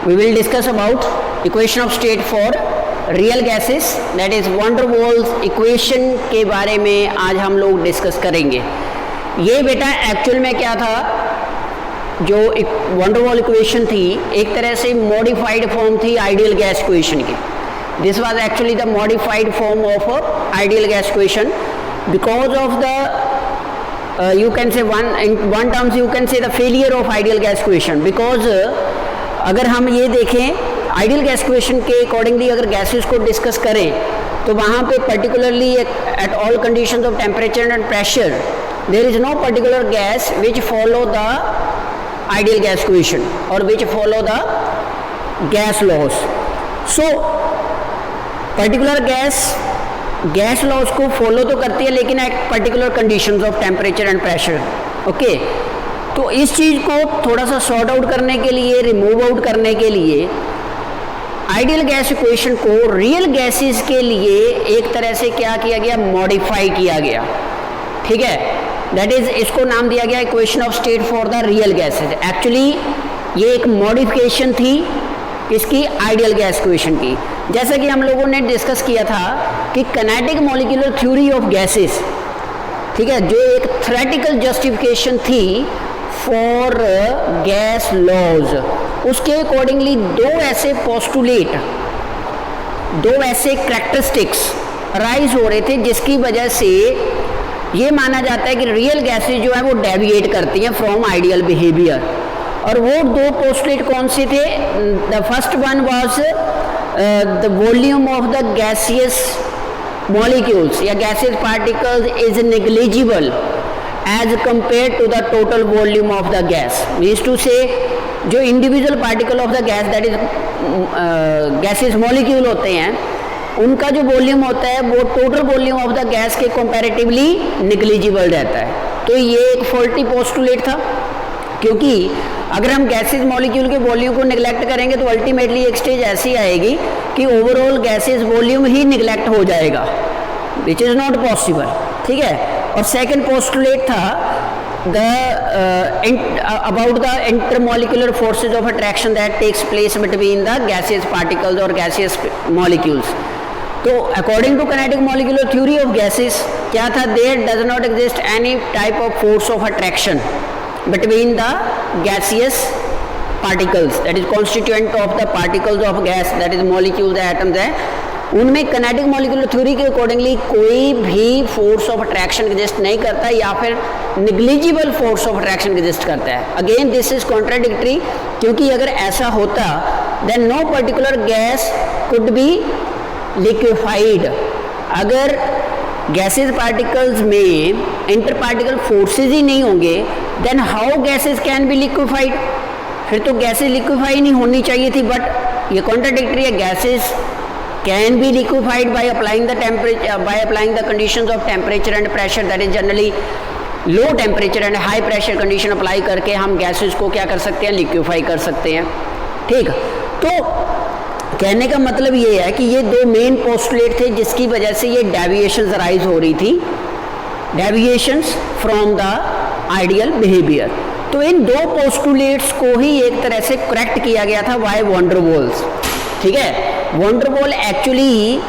we will discuss about equation of state for real gases, that is van der Waals equation के बारे में आज हम लोग डिस्कस करेंगे। ये बेटा एक्चुअल में क्या था, जो van der Waals इक्वेशन थी एक तरह से मॉडिफाइड फॉर्म थी आइडियल गैस इक्वेशन की। This was actually the modified form of ideal gas equation because of the you can say one terms you can say the failure of ideal gas equation, because अगर हम ये देखें ideal gas equation के accordingly अगर gases को discuss करें तो वहाँ पे particularly at all conditions of temperature and pressure there is no particular gas which follow the ideal gas equation और which follow the gas laws. So particular gas laws को फॉलो तो करती है लेकिन at particular conditions of temperature and pressure. Okay, तो इस चीज़ को थोड़ा सा सॉर्ट आउट करने के लिए, रिमूव आउट करने के लिए आइडियल गैस इक्वेशन को रियल गैसेस के लिए एक तरह से क्या किया गया, मॉडिफाई किया गया। ठीक है, दैट इज इसको नाम दिया गया equation of state for the real gases. Actually ये एक मॉडिफिकेशन थी किसकी, आइडियल गैस इक्वेशन की। जैसा कि हम लोगों ने डिस्कस किया था कि kinetic molecular theory of gases, ठीक है, जो एक थ्योरेटिकल जस्टिफिकेशन थी फॉर गैस लॉज, उसके अकॉर्डिंगली दो ऐसे पोस्टुलेट, दो ऐसे कैरेक्टरिस्टिक्स राइज हो रहे थे जिसकी वजह से ये माना जाता है कि रियल गैसेस जो है वो डेविएट करती हैं फ्रॉम आइडियल बिहेवियर। और वो दो पोस्टुलेट कौन से थे? The first one was the volume of the gaseous molecules या gaseous particles is negligible as compared to the total volume of the gas, means to say जो individual particle of the gas that is gaseous molecule होते हैं उनका जो volume होता है वो total volume of the gas के comparatively negligible रहता है। तो ये एक फॉल्टी पोस्टुलेट था, क्योंकि अगर हम गैसेस मॉलिक्यूल के वॉल्यूम को निगलेक्ट करेंगे तो अल्टीमेटली एक स्टेज ऐसी आएगी कि ओवरऑल गैसेस वॉल्यूम ही निगलेक्ट हो जाएगा, विच इज़ नॉट पॉसिबल। ठीक है, और सेकेंड पोस्टुलेट था about the intermolecular forces of attraction that takes place between the gaseous particles और गैसियस मॉलिक्यूल्स। तो according to kinetic molecular theory of gases क्या था, there does not exist any type of force of attraction between the gaseous particles, that is constituent of the particles of gas, that is molecules atoms है, उनमें kinetic molecular theory के accordingly कोई भी force of attraction exist नहीं करता या फिर negligible force of attraction exist करता है। अगेन दिस इज कॉन्ट्राडिक्टरी, क्योंकि अगर ऐसा होता then no particular gas could be liquefied. अगर गैसेस पार्टिकल्स में इंटर पार्टिकल फोर्सेज ही नहीं होंगे then how gases can be liquefied, फिर तो गैसेस लिक्विफाई नहीं होनी चाहिए थी। बट ये कॉन्ट्राडिक्टरी है, gases can be liquefied by applying the temperature, by applying the conditions of temperature and pressure, that is generally low temperature and high pressure condition apply करके हम गैसेस को क्या कर सकते हैं, लिक्विफाई कर सकते हैं। ठीक, तो कहने का मतलब ये है कि ये दो मेन पोस्टुलेट थे जिसकी वजह से ये डेविएशंस राइज हो रही थी, deviations from the ideal behaviour. तो इन दो पोस्टुलेट्स को ही एक तरह से करेक्ट किया गया था बाय van der Waals। ठीक है, van der Waals actually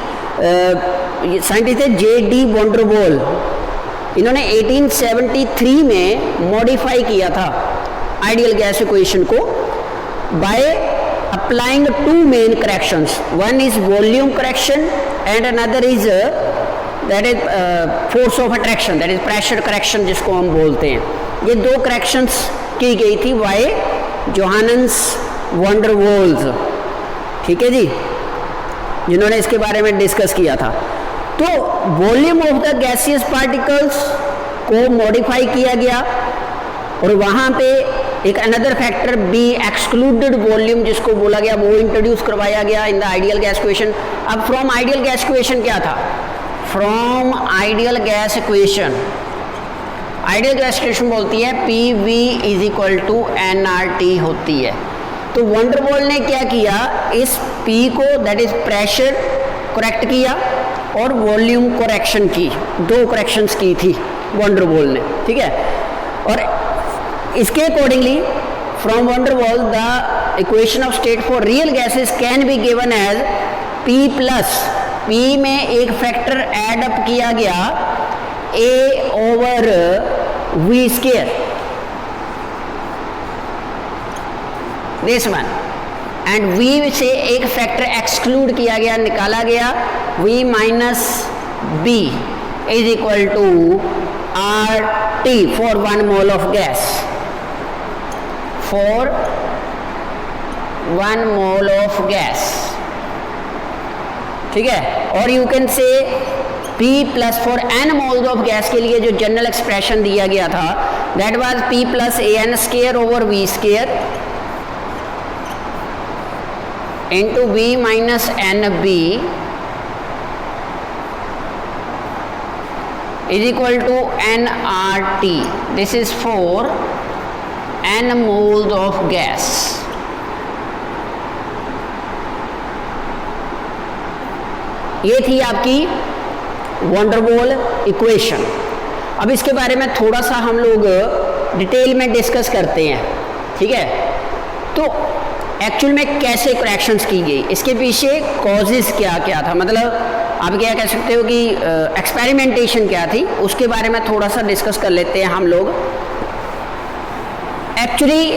scientist थे J.D. van der Waals, इन्होंने 1873 में मॉडिफाई किया था आइडियल गैस इक्वेशन को by applying two main corrections, one is volume correction and another is that is force of attraction, that is pressure correction जिसको हम बोलते हैं। ये दो करेक्शंस की गई थी by Johannes van der Waals। ठीक है जी, जिन्होंने इसके बारे में डिस्कस किया था। तो volume of the gaseous particles को मॉडिफाई किया गया और वहाँ पे एक another factor b excluded volume जिसको बोला गया वो इंट्रोड्यूस करवाया गया in the ideal gas equation. अब फ्रॉम आइडियल गैस इक्वेशन क्या था, from ideal gas equation, ideal gas equation बोलती है PV is equal to nRT होती है। तो van der Waals ने क्या किया, इस P को दैट इज प्रेशर करेक्ट किया और वॉल्यूम करेक्शन की, दो करेक्शंस की थी van der Waals ने। ठीक है, और इसके accordingly from van der Waals the equation of state for real gases can be given as P plus, P में एक फैक्टर ऐड अप किया गया A over V square, this one, and V से एक फैक्टर एक्सक्लूड किया गया, निकाला गया, V minus B is equal to RT for 1 mole of gas, for 1 mole of gas, ठीक है। और you can say P plus for n moles of gas के लिए जो जनरल एक्सप्रेशन दिया गया था that was P plus AN square over V square into V minus NB is equal to nRT. This is for n moles of gas. ये थी आपकी van der Waals equation. अब इसके बारे में थोड़ा सा हम लोग डिटेल में डिस्कस करते हैं, ठीक है। तो एक्चुअल में कैसे करेक्शंस की गई, इसके पीछे कॉजेज क्या क्या था, मतलब आप क्या कह सकते हो कि एक्सपेरिमेंटेशन क्या थी, उसके बारे में थोड़ा सा डिस्कस कर लेते हैं हम लोग। Actually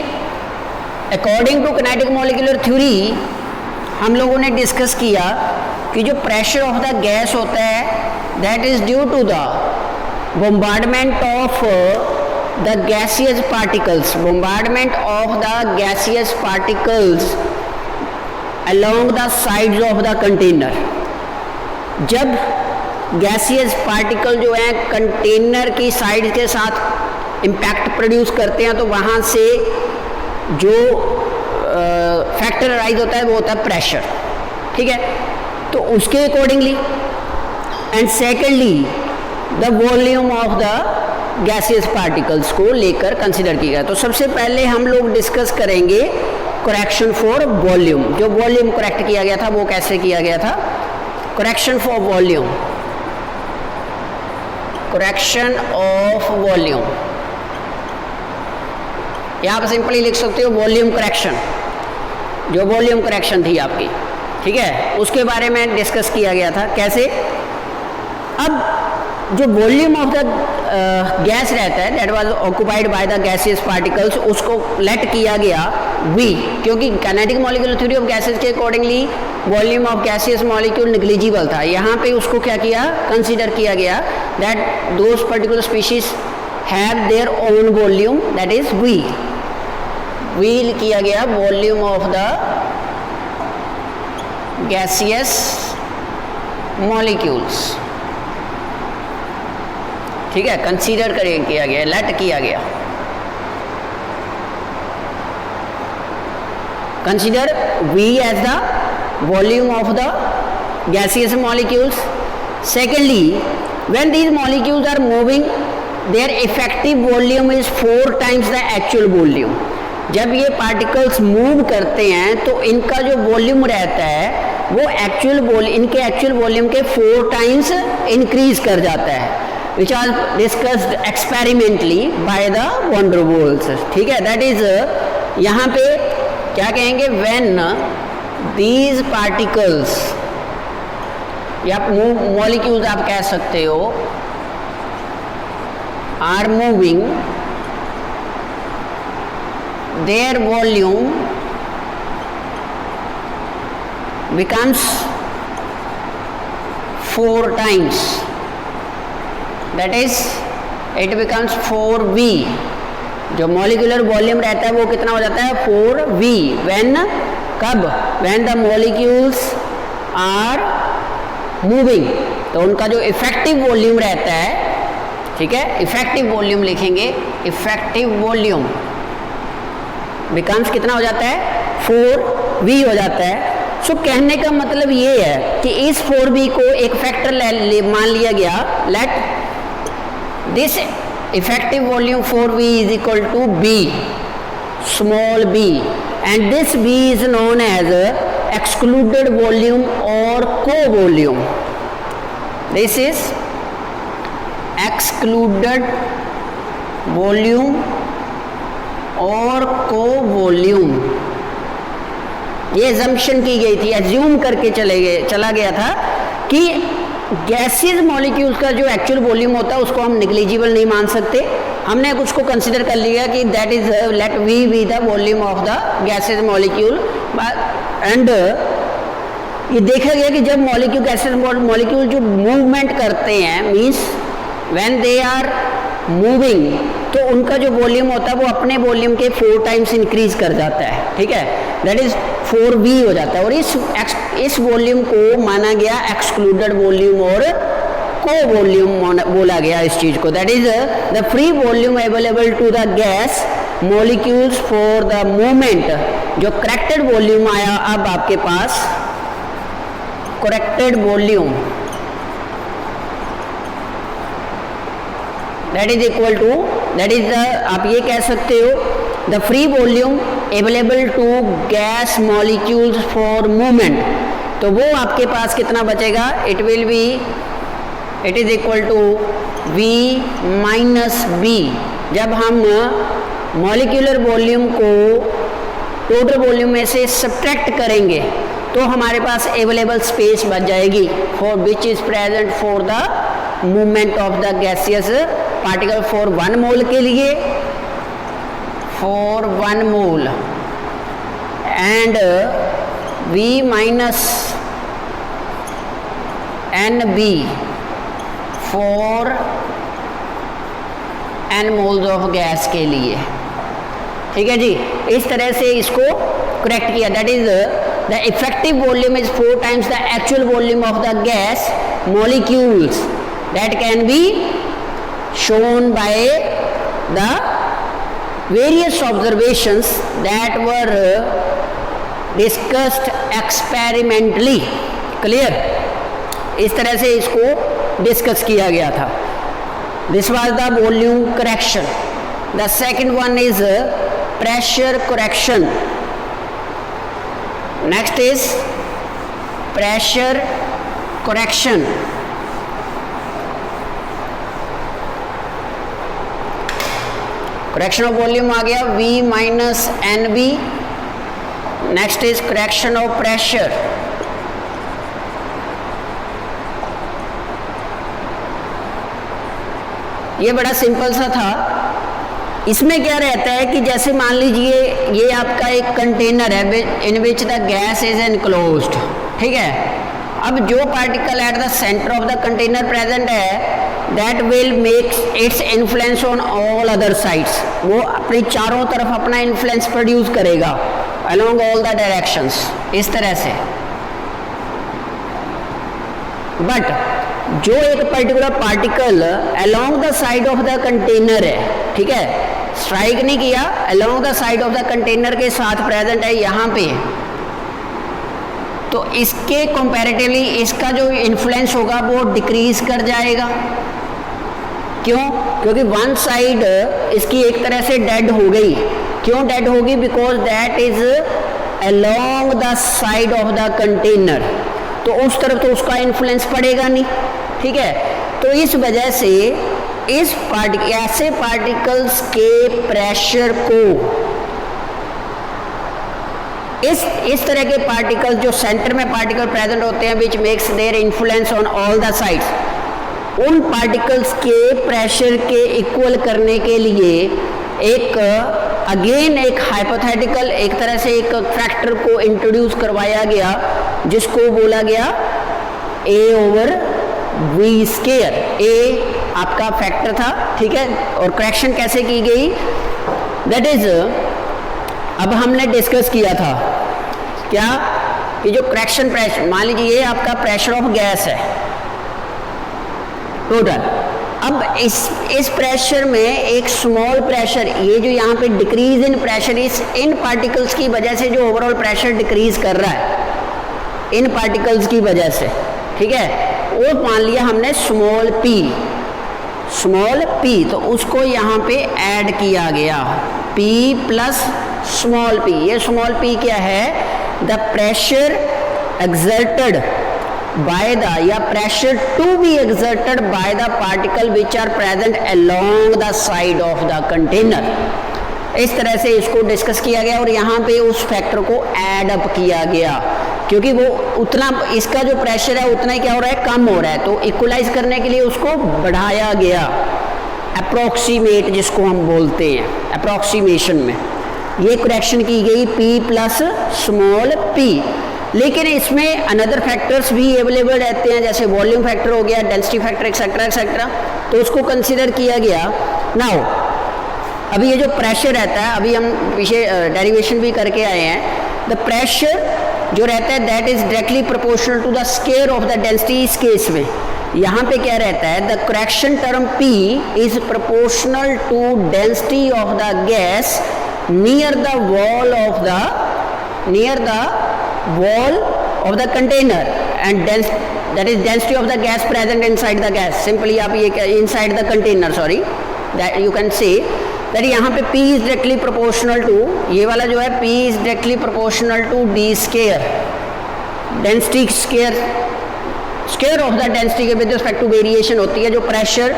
according to kinetic molecular theory हम लोगों ने डिस्कस किया कि जो प्रेशर ऑफ द गैस होता है that is due to the bombardment of the gaseous particles, bombardment of the gaseous particles along the sides of the container। जब gaseous particle जो है कंटेनर की साइड के साथ इम्पैक्ट प्रोड्यूस करते हैं तो वहाँ से जो फैक्टर राइज होता है वो होता है प्रेशर, ठीक है। तो उसके accordingly and secondly the volume of the gaseous particles को लेकर कंसिडर किया गया। तो सबसे पहले हम लोग डिस्कस करेंगे करेक्शन फॉर वॉल्यूम। जो वॉल्यूम करेक्ट किया गया था वो कैसे किया गया था, correction for volume, correction of volume, यहाँ पर सिंपली लिख सकते हो वॉल्यूम करेक्शन। जो वॉल्यूम करेक्शन थी आपकी, ठीक है, उसके बारे में डिस्कस किया गया था कैसे। अब जो वॉल्यूम ऑफ द गैस रहता है that was occupied by the gaseous particles, उसको लेट किया गया V, क्योंकि kinetic molecular theory of gases के accordingly volume of gaseous molecule negligible था। यहाँ पे उसको क्या किया, कंसीडर किया गया that those particular species have their own volume that is V। V किया गया volume of the gaseous molecules, ठीक है, कंसीडर किया गया, लेट किया गया। Consider V as the volume of the gaseous molecules. Secondly, when these molecules are moving, their effective volume is 4 times the actual volume. जब ये पार्टिकल्स मूव करते हैं तो इनका जो वॉल्यूम रहता है वो इनके एक्चुअल वॉल्यूम के 4 टाइम्स इंक्रीज कर जाता है, which was discussed experimentally by the van der Waals, ठीक है। that is यहाँ पे क्या कहेंगे, when these particles या molecules आप कह सकते हो are moving, their volume becomes 4 times, that is it becomes 4V। जो मॉलिक्यूलर वॉल्यूम रहता है वो कितना हो जाता है, 4V। व्हेन, कब, when the molecules are moving, तो उनका जो इफेक्टिव वॉल्यूम रहता है, ठीक है, इफेक्टिव वॉल्यूम लिखेंगे, इफेक्टिव वॉल्यूम बिकम्स कितना हो जाता है, 4V हो जाता है। सो कहने का मतलब ये है कि इस 4V को एक फैक्टर मान लिया गया, let this effective volume 4V is equal to B, small b, and this B is known as excluded volume or co-volume. This is excluded volume or co-volume, ये एजम्पशन की गई थी, एज्यूम करके चला गया था कि गैसेज मॉलिक्यूल्स का जो एक्चुअल वॉल्यूम होता है उसको हम निग्लिजिबल नहीं मान सकते। हमने उसको कंसिडर कर लिया कि that is let v be the volume of the gases molecule. And ये देखा गया कि जब मॉलिक्यूल गैसेज मॉलिक्यूल जो मूवमेंट करते हैं, means when they are moving, तो उनका जो वॉल्यूम होता है वो अपने वॉल्यूम के 4 टाइम्स इंक्रीज कर जाता है, ठीक है, दैट इज 4v हो जाता है। और इस वॉल्यूम को माना गया एक्सक्लूडेड वॉल्यूम और को वॉल्यूम बोला गया इस चीज को, that is the free volume available to the gas molecules for the movement. जो करेक्टेड वॉल्यूम आया अब आपके पास, corrected volume that is equal to, that is the, आप ये कह सकते हो, the free volume available to gas molecules for movement. तो वो आपके पास कितना बचेगा, it will be, it is equal to v minus b. जब हम मॉलिक्यूलर वॉल्यूम को टोटल वॉल्यूम में से सब्ट्रैक्ट करेंगे तो हमारे पास अवेलेबल स्पेस बच जाएगी for which is present for the movement of the gaseous particle for 1 mole के लिए, for 1 mole, and v minus n b for n moles of gas के लिए, ठीक है जी। इस तरह से इसको करेक्ट किया, that is the effective volume is 4 times the actual volume of the gas molecules that can be shown by the various observations that were discussed experimentally, clear। इस तरह से इसको डिस्कस किया गया था। This was the volume correction. The second one is pressure correction. Next is pressure correction. Correction of volume आ गया v minus n b. Next is correction of pressure. ये बड़ा सिंपल सा था। इसमें क्या रहता है कि जैसे मान लीजिए ये आपका एक कंटेनर है in which the gas is enclosed, ठीक है। अब जो particle at the centre of the container present है that will make its influence on all other sides. वो अपनी चारों तरफ अपना इन्फ्लुएंस प्रोड्यूस करेगा अलोंग ऑल द डायरेक्शंस, इस तरह से। बट जो एक particular particle along the side of the container है, ठीक है, स्ट्राइक नहीं किया, along the side of the container के साथ प्रेजेंट है यहाँ पे, तो इसके कंपैरेटिवली इसका जो इन्फ्लुएंस होगा वो डिक्रीज कर जाएगा। क्यों? क्योंकि वन साइड इसकी एक तरह से डेड हो गई। क्यों डेड होगी? Because that is along the side of the container, तो उस तरफ तो उसका इन्फ्लुएंस पड़ेगा नहीं, ठीक है। तो इस वजह से इस ऐसे पार्टिकल्स के प्रेशर को, इस तरह के पार्टिकल जो सेंटर में पार्टिकल प्रेजेंट होते हैं which makes their influence on all the sides, उन पार्टिकल्स के प्रेशर के इक्वल करने के लिए एक अगेन एक हाइपोथेटिकल एक तरह से एक फैक्टर को इंट्रोड्यूस करवाया गया जिसको बोला गया a over v square. a आपका फैक्टर था, ठीक है। और करेक्शन कैसे की गई? दैट इज, अब हमने डिस्कस किया था क्या कि जो करेक्शन प्रेशर, मान लीजिए ये आपका प्रेशर ऑफ गैस है टोटल। अब इस प्रेशर में एक स्मॉल प्रेशर, ये जो यहाँ पे decrease in pressure in particles की वजह से जो ओवरऑल प्रेशर डिक्रीज कर रहा है इन पार्टिकल्स की वजह से, ठीक है, वो मान लिया हमने स्मॉल p, तो उसको यहाँ पे ऐड किया गया p प्लस स्मॉल p। ये स्मॉल p क्या है? The pressure exerted by the, या pressure to be exerted by the particle which are present along the side of the container. इस तरह से इसको डिस्कस किया गया और यहाँ पे उस फैक्टर को ऐड अप किया गया, क्योंकि वो उतना इसका जो प्रेशर है उतना ही क्या हो रहा है, कम हो रहा है, तो इक्वलाइज करने के लिए उसको बढ़ाया गया, अप्रोक्सीमेट जिसको हम बोलते हैं, अप्रोक्सीमेशन में ये करेक्शन की गई P प्लस स्मॉल p। लेकिन इसमें अनदर फैक्टर्स भी अवेलेबल रहते हैं, जैसे वॉल्यूम फैक्टर हो गया, डेंसिटी फैक्टर एक्सेट्रा एक्सेट्रा, तो उसको कंसिडर किया गया। नाउ अभी ये जो प्रेशर रहता है, अभी हम पीछे डेरिवेशन भी करके आए हैं, द प्रेशर जो रहता है that is directly proportional to the square of the density. इस केस में यहाँ पे क्या रहता है, the correction term P is proportional to density of the gas near the wall of the container and that is density of the gas present inside the gas. Simply आप ये inside the container, sorry, that you can say that यहाँ पे P is directly proportional to, ये वाला जो है P is directly proportional to d square, density square of the density के with respect to variation होती है जो प्रेशर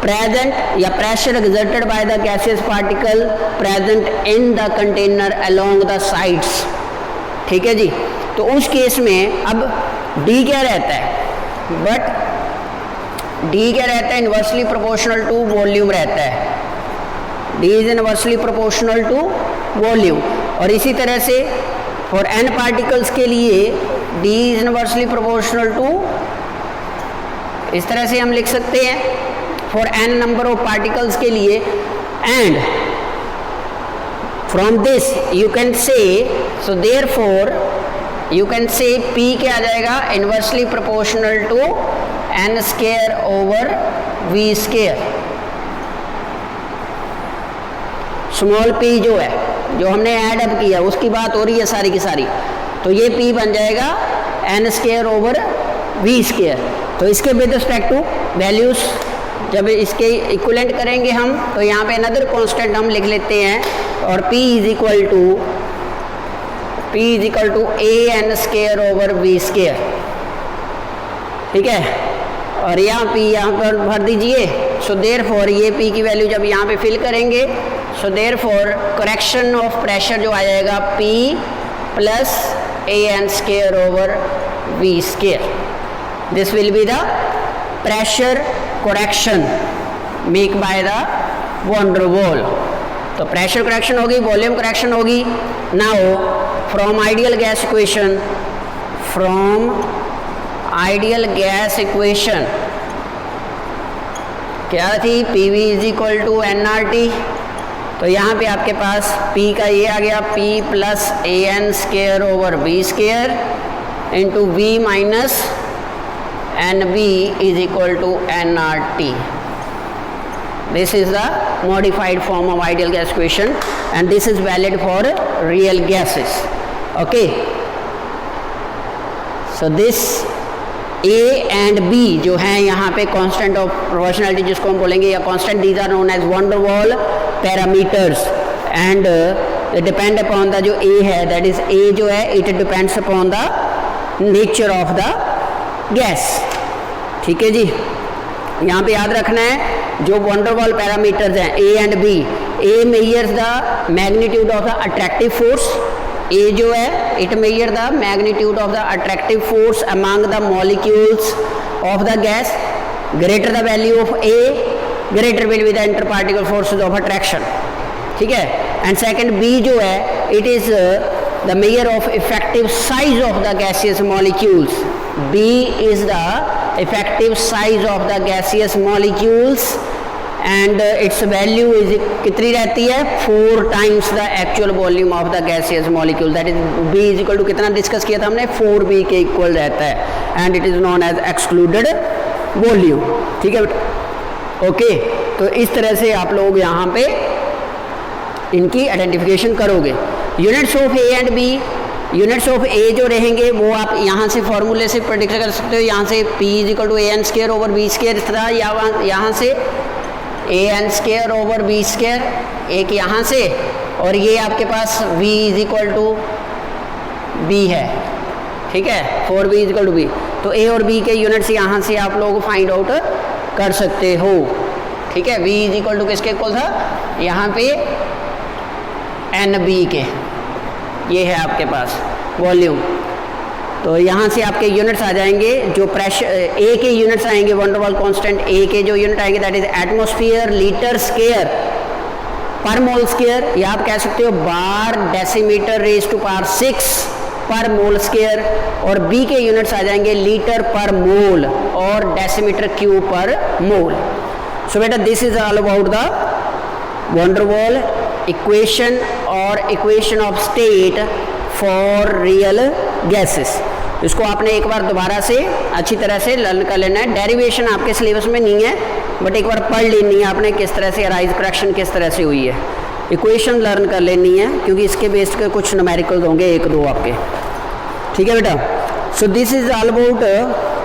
प्रेजेंट या pressure exerted by the gaseous particle present in the container along the sides. ठीक है जी, तो उस case में अब D क्या रहता है, बट D क्या रहता है, इनवर्सली प्रोपोर्शनल टू वॉल्यूम रहता है, D is inversely proportional to volume. और इसी तरह से फॉर n पार्टिकल्स के लिए D is inversely proportional to, इस तरह से हम लिख सकते हैं for n number of particles के लिए, and from this you can say, so therefore you can say P क्या आ जाएगा, inversely proportional to n square over v square. Small p जो है, जो हमने ऐड अप किया उसकी बात हो रही है सारी की सारी, तो ये P बन जाएगा n square over v square. तो इसके विद रिस्पेक्ट टू वैल्यूज जब इसके इक्विवेलेंट करेंगे हम, तो यहाँ पे अनदर कांस्टेंट हम लिख लेते हैं, और P is equal to an square over v square. ठीक है, और यहाँ P यहाँ पर भर दीजिए। सो देयरफॉर ये P की वैल्यू जब यहाँ पे फिल करेंगे, so therefore correction of pressure जो आ जाएगा P plus an square over v square. This will be the pressure correction make by the van der Waals. तो प्रेशर करेक्शन होगी, वॉल्यूम करेक्शन होगी। Now from ideal gas equation क्या थी, PV is equal to nRT। तो यहाँ पे आपके पास P का ये आ गया, P plus an square over v square into v minus NV is equal to nRT. This is the modified form of ideal gas equation and this is valid for real gases. Okay. So this A and B जो हैं यहाँ पे constant of proportionality जिसको हम बोलेंगे, या constant, these are known as van der Waal parameters and they depend upon the जो A है, that is A जो है it depends upon the nature of the gas. ठीक है जी, यहाँ पे याद रखना है जो van der Waal पैरामीटर्स हैं A and B, A measures the magnitude of the attractive force, A जो है it measure the magnitude of the attractive force among the molecules of the gas, greater the value of A greater will be the inter particle forces of attraction. ठीक है, and second B जो है it is the measure of effective size of the gaseous molecules. B is the effective size of the gaseous molecules and its value is कितनी रहती है, 4 times the actual volume of the gaseous molecule, that is B is equal to कितना discuss किया था हमने, 4B के equal रहता है and it is known as excluded volume। ठीक है बेटा, ओके। तो इस तरह से आप लोग यहाँ पे इनकी आइडेंटिफिकेशन करोगे। Units of A and B, units of A जो रहेंगे वो आप यहाँ से फॉर्मूले से प्रेडिक्ट कर सकते हो, यहाँ से P is equal to an square over b square, इस तरह यहाँ से an square over b square, एक यहाँ से, और ये आपके पास v is equal to b है। ठीक है, 4b is equal to b, तो a और b के यूनिट्स यहाँ से आप लोग फाइंड आउट कर सकते हो। ठीक है, v इज इक्वल टू किसके इक्वल था, यहाँ पे एन बी के, ये है आपके पास वॉल्यूम। तो यहाँ से आपके यूनिट्स आ जाएंगे, जो प्रेशर ए के यूनिट्स आएंगे, वैन डर वाल्स कांस्टेंट ए के जो यूनिट आएंगे that is atmosphere litre square पर मोल स्क्वायर, या आप कह सकते हो बार डेसीमीटर रेज टू पावर 6 पर मोल स्क्वायर। और बी के यूनिट्स आ जाएंगे लीटर पर मोल और डेसीमीटर क्यूब पर मोल। सो बेटा this is all about the van der Waals equation और equation of state for real gases. इसको आपने एक बार दोबारा से अच्छी तरह से लर्न कर लेना है। डेरिवेशन आपके सिलेबस में नहीं है, बट एक बार पढ़ लेनी है आपने किस तरह से राइज करैक्शन किस तरह से हुई है। इक्वेशन लर्न कर लेनी है क्योंकि इसके बेस के कुछ न्यूमेरिकल्स होंगे 1-2 आपके, ठीक है बेटा। So this is all about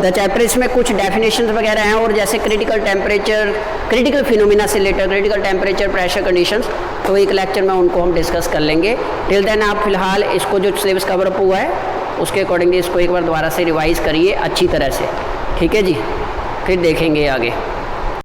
the chapter. इसमें कुछ डेफिनेशंस वगैरह हैं, और जैसे क्रिटिकल टेम्परेचर, क्रिटिकल फिनोमिना से related critical temperature, pressure conditions, तो एक लेक्चर में उनको हम डिस्कस कर लेंगे। टिल देन आप फिलहाल इसको जो सिलेबस कवर अप हुआ है उसके अकॉर्डिंगली इसको एक बार दोबारा से रिवाइज करिए अच्छी तरह से, ठीक है जी। फिर देखेंगे आगे।